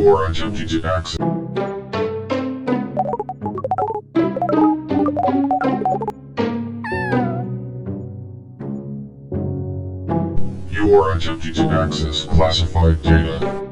You are attempting to access. You are attempting to access classified data.